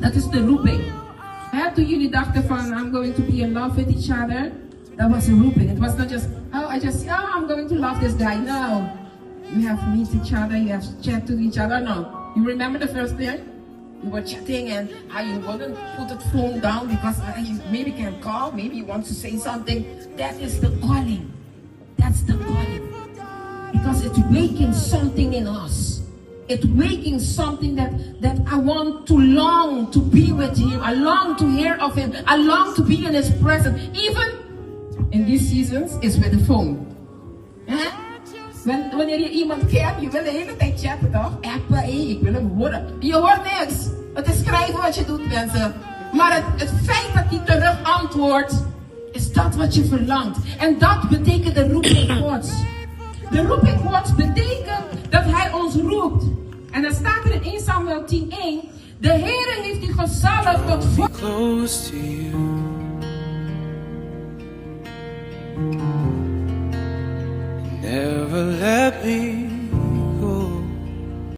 Dat is de roeping. Toen jullie dachten van, I'm going to be in love with each other. That was a roeping. It was not just, I'm going to love this guy. No. You have meet each other, you have chat to each other. No. You remember the first day? You were chatting and you wouldn't put the phone down because you maybe can call, maybe you want to say something. That is the calling. That's the calling. Because it's waking something in us. It's waking something that I want to long to be with him. I long to hear of him. I long to be in his presence. Even in these seasons, is with the phone. Wanneer je iemand kent, je wil de hele tijd chatten toch? Appen, ik wil hem horen. Je hoort niks. Het is schrijven wat je doet, mensen. Maar het feit dat hij terug antwoordt, is dat wat je verlangt. En dat betekent de roeping Gods. De roeping Gods betekent dat hij ons roept. En dan staat er in 1 Samuel 10:1. De Heere heeft u gezalfd tot voor. Close to you. Never let me